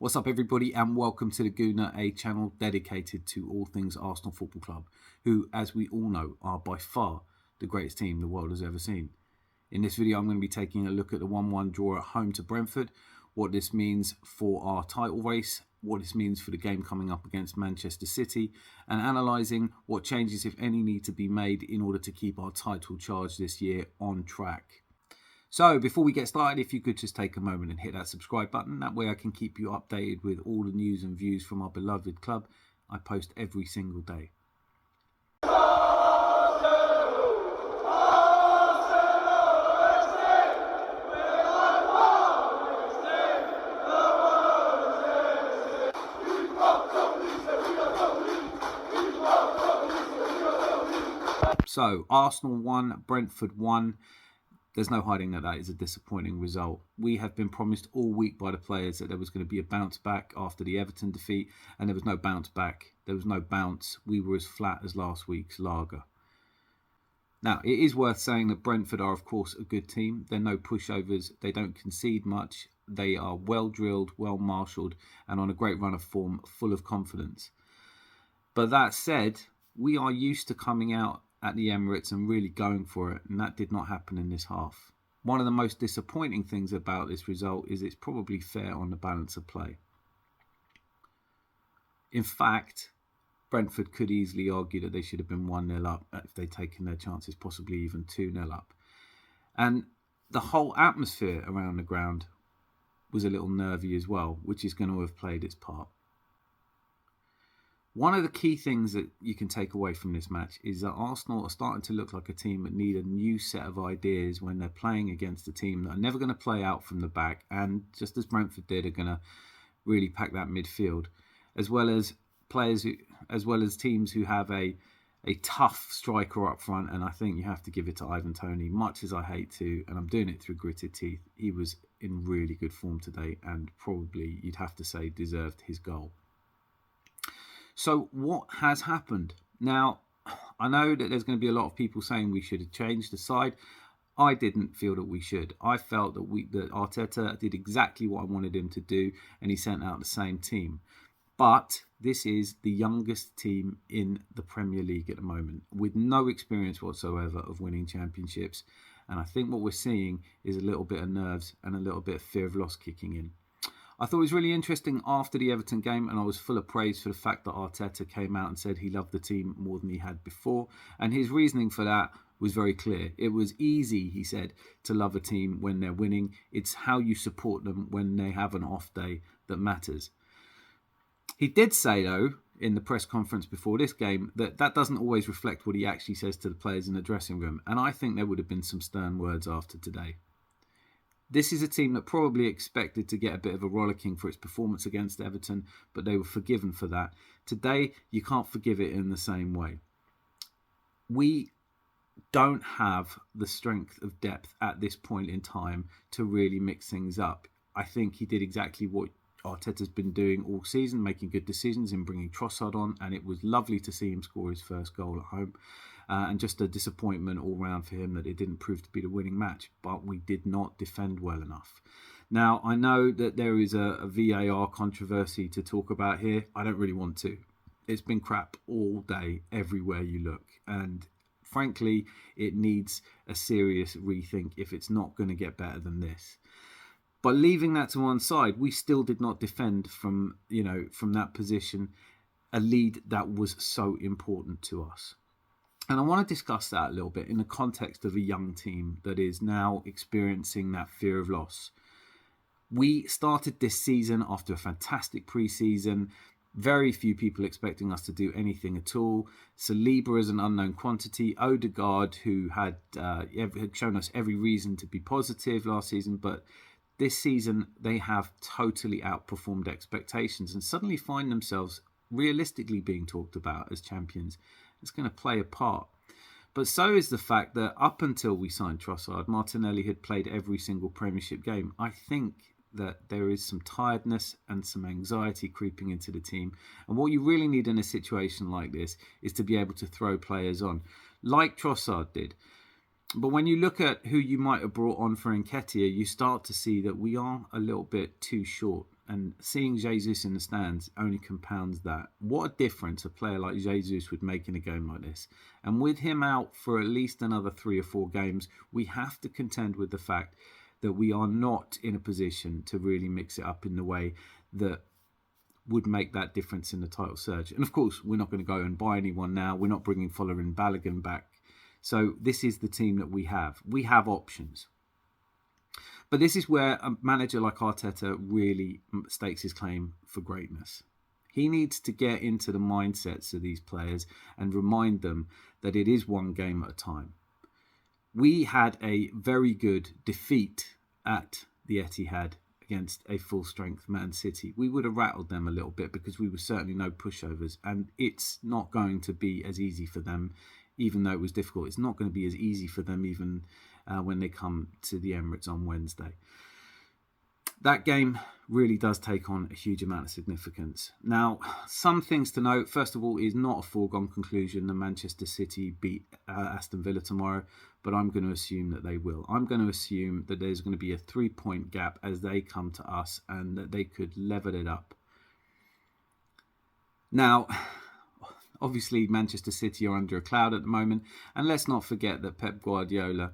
What's up, everybody, and welcome to the Gooner, a channel dedicated to all things Arsenal Football Club, who, as we all know, are by far the greatest team the world has ever seen. In this video, I'm going to be taking a look at the 1-1 draw at home to Brentford, what this means for our title race, what this means for the game coming up against Manchester City, and analysing what changes, if any, need to be made in order to keep our title charge this year on track. So, before we get started, if you could just take a moment and hit that subscribe button. That way I can keep you updated with all the news and views from our beloved club. I post every single day. So, Arsenal 1, Brentford 1. There's no hiding that is a disappointing result. We have been promised all week by the players that there was going to be a bounce back after the Everton defeat, and there was no bounce back. There was no bounce. We were as flat as last week's lager. Now, it is worth saying that Brentford are, of course, a good team. They're no pushovers. They don't concede much. They are well drilled, well marshalled, and on a great run of form, full of confidence. But that said, we are used to coming out at the Emirates and really going for it, and that did not happen in this half. One of the most disappointing things about this result is it's probably fair on the balance of play. In fact, Brentford could easily argue that they should have been 1-0 up if they'd taken their chances, possibly even 2-0 up. And the whole atmosphere around the ground was a little nervy as well, which is going to have played its part. One of the key things that you can take away from this match is that Arsenal are starting to look like a team that need a new set of ideas when they're playing against a team that are never going to play out from the back, and just as Brentford did, are going to really pack that midfield, as well as teams who have a tough striker up front. And I think you have to give it to Ivan Toney, much as I hate to, and I'm doing it through gritted teeth. He was in really good form today, and probably, you'd have to say, deserved his goal. So what has happened? Now, I know that there's going to be a lot of people saying we should have changed the side. I didn't feel that we should. I felt that Arteta did exactly what I wanted him to do, and he sent out the same team. But this is the youngest team in the Premier League at the moment, with no experience whatsoever of winning championships. And I think what we're seeing is a little bit of nerves and a little bit of fear of loss kicking in. I thought it was really interesting after the Everton game, and I was full of praise for the fact that Arteta came out and said he loved the team more than he had before. And his reasoning for that was very clear. It was easy, he said, to love a team when they're winning. It's how you support them when they have an off day that matters. He did say, though, in the press conference before this game, that doesn't always reflect what he actually says to the players in the dressing room. And I think there would have been some stern words after today. This is a team that probably expected to get a bit of a rollicking for its performance against Everton, but they were forgiven for that. Today, you can't forgive it in the same way. We don't have the strength of depth at this point in time to really mix things up. I think he did exactly what Arteta's been doing all season, making good decisions in bringing Trossard on, and it was lovely to see him score his first goal at home. And just a disappointment all round for him that it didn't prove to be the winning match, but we did not defend well enough. Now, I know that there is a VAR controversy to talk about here. I don't really want to. It's been crap all day, everywhere you look. And frankly, it needs a serious rethink if it's not going to get better than this. But leaving that to one side, we still did not defend from that position, a lead that was so important to us. And I want to discuss that a little bit in the context of a young team that is now experiencing that fear of loss. We started this season after a fantastic pre-season. Very few people expecting us to do anything at all. Saliba is an unknown quantity. Odegaard, who had shown us every reason to be positive last season, but this season they have totally outperformed expectations and suddenly find themselves realistically being talked about as champions. It's going to play a part. But so is the fact that up until we signed Trossard, Martinelli had played every single Premiership game. I think that there is some tiredness and some anxiety creeping into the team. And what you really need in a situation like this is to be able to throw players on, like Trossard did. But when you look at who you might have brought on for Nketiah, you start to see that we are a little bit too short. And seeing Jesus in the stands only compounds that. What a difference a player like Jesus would make in a game like this. And with him out for at least another 3 or 4 games, we have to contend with the fact that we are not in a position to really mix it up in the way that would make that difference in the title surge. And of course, we're not going to go and buy anyone now. We're not bringing Fuller and Balogun back. So this is the team that we have. We have options. But this is where a manager like Arteta really stakes his claim for greatness. He needs to get into the mindsets of these players and remind them that it is one game at a time. We had a very good defeat at the Etihad against a full-strength Man City. We would have rattled them a little bit because we were certainly no pushovers, and it's not going to be as easy for them, even though it was difficult. It's not going to be as easy for them even when they come to the Emirates on Wednesday. That game really does take on a huge amount of significance. Now, some things to note. First of all, it is not a foregone conclusion that Manchester City beat Aston Villa tomorrow, but I'm going to assume that they will. I'm going to assume that there's going to be a 3-point gap as they come to us and that they could level it up. Now, obviously, Manchester City are under a cloud at the moment, and let's not forget that Pep Guardiola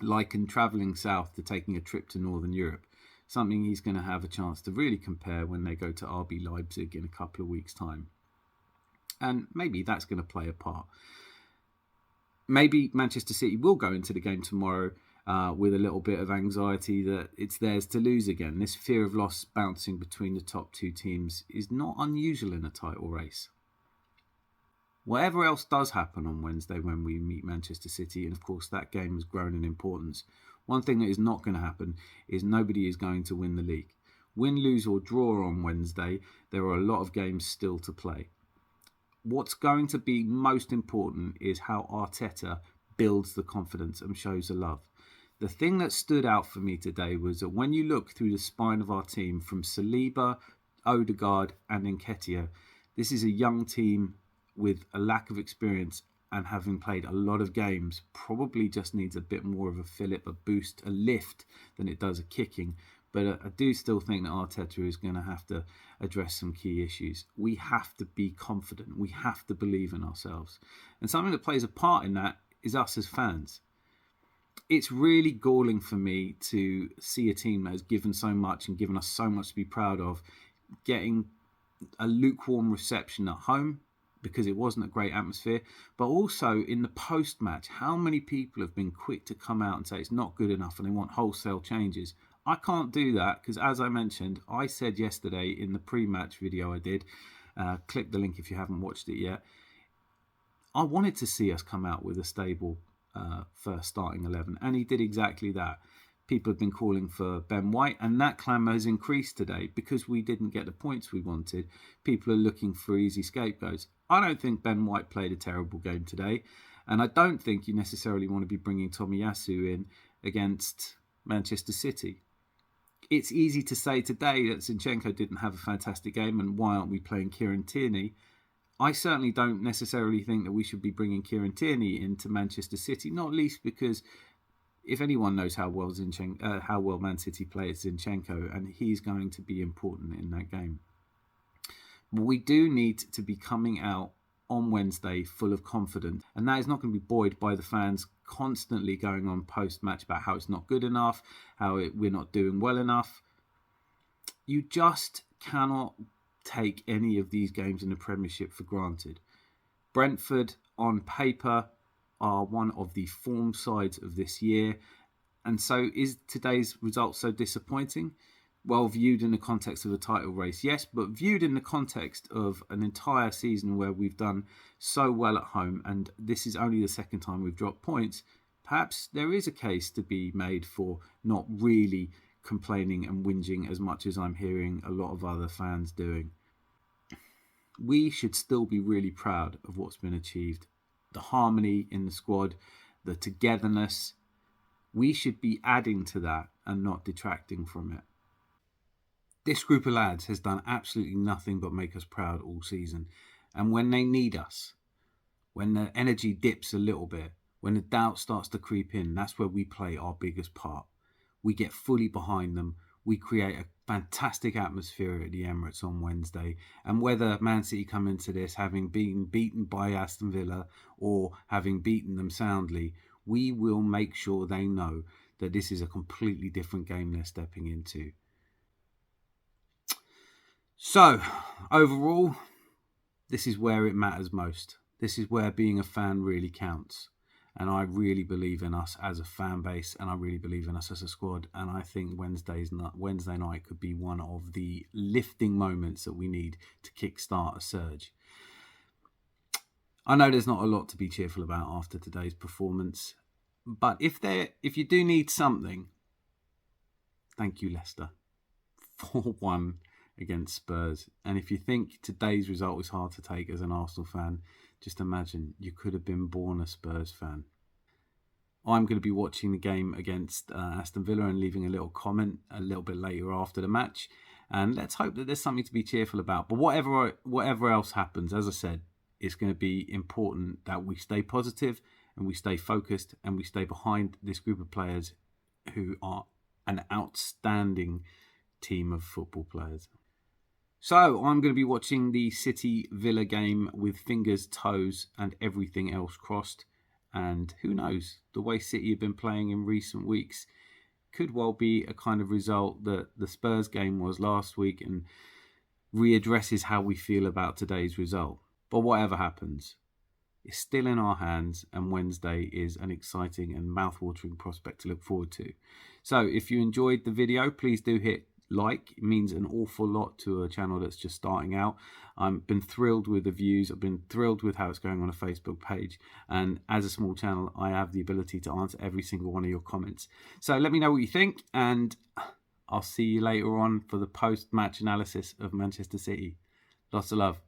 likened travelling south to taking a trip to Northern Europe, something he's going to have a chance to really compare when they go to RB Leipzig in a couple of weeks' time. And maybe that's going to play a part. Maybe Manchester City will go into the game tomorrow with a little bit of anxiety that it's theirs to lose again. This fear of loss bouncing between the top 2 teams is not unusual in a title race. Whatever else does happen on Wednesday when we meet Manchester City, and of course that game has grown in importance, one thing that is not going to happen is nobody is going to win the league. Win, lose or draw on Wednesday, there are a lot of games still to play. What's going to be most important is how Arteta builds the confidence and shows the love. The thing that stood out for me today was that when you look through the spine of our team from Saliba, Odegaard and Nketiah, this is a young team with a lack of experience and having played a lot of games, probably just needs a bit more of a fillip, a boost, a lift than it does a kicking. But I do still think that Arteta is going to have to address some key issues. We have to be confident. We have to believe in ourselves. And something that plays a part in that is us as fans. It's really galling for me to see a team that has given so much and given us so much to be proud of, getting a lukewarm reception at home, because it wasn't a great atmosphere, but also in the post-match, how many people have been quick to come out and say it's not good enough and they want wholesale changes. I can't do that because, as I mentioned, I said yesterday in the pre-match video I did, click the link if you haven't watched it yet, I wanted to see us come out with a stable first starting 11, and he did exactly that. People have been calling for Ben White, and that clamour has increased today because we didn't get the points we wanted. People are looking for easy scapegoats. I don't think Ben White played a terrible game today, and I don't think you necessarily want to be bringing Tomiyasu in against Manchester City. It's easy to say today that Zinchenko didn't have a fantastic game, and why aren't we playing Kieran Tierney? I certainly don't necessarily think that we should be bringing Kieran Tierney into Manchester City, not least because if anyone knows how well Man City play, it's Zinchenko, and he's going to be important in that game. We do need to be coming out on Wednesday full of confidence, and that is not going to be buoyed by the fans constantly going on post-match about how it's not good enough, we're not doing well enough. You just cannot take any of these games in the Premiership for granted. Brentford, on paper, are one of the form sides of this year. And so is today's result so disappointing? Well, viewed in the context of a title race, yes, but viewed in the context of an entire season where we've done so well at home, and this is only the second time we've dropped points, perhaps there is a case to be made for not really complaining and whinging as much as I'm hearing a lot of other fans doing. We should still be really proud of what's been achieved. The harmony in the squad, the togetherness. We should be adding to that and not detracting from it. This group of lads has done absolutely nothing but make us proud all season. And when they need us, when the energy dips a little bit, when the doubt starts to creep in, that's where we play our biggest part. We get fully behind them. we create a fantastic atmosphere at the Emirates on Wednesday. And whether Man City come into this having been beaten by Aston Villa or having beaten them soundly, we will make sure they know that this is a completely different game they're stepping into. So, overall, this is where it matters most. This is where being a fan really counts. And I really believe in us as a fan base, and I really believe in us as a squad. And I think Wednesday night could be one of the lifting moments that we need to kickstart a surge. I know there's not a lot to be cheerful about after today's performance, but if you do need something, thank you, Leicester. 4-1 against Spurs. And if you think today's result was hard to take as an Arsenal fan, just imagine you could have been born a Spurs fan. I'm going to be watching the game against Aston Villa and leaving a little comment a little bit later after the match. And let's hope that there's something to be cheerful about. But whatever else happens, as I said, it's going to be important that we stay positive and we stay focused and we stay behind this group of players who are an outstanding team of football players. So I'm going to be watching the City Villa game with fingers, toes and everything else crossed. And who knows, the way City have been playing in recent weeks could well be a kind of result that the Spurs game was last week and readdresses how we feel about today's result. But whatever happens, it's still in our hands, and Wednesday is an exciting and mouth-watering prospect to look forward to. So if you enjoyed the video, please do hit like. It means an awful lot to a channel that's just starting out. I've been thrilled with the views. I've been thrilled with how it's going on a Facebook page. And as a small channel, I have the ability to answer every single one of your comments. So let me know what you think, and I'll see you later on for the post-match analysis of Manchester City. Lots of love.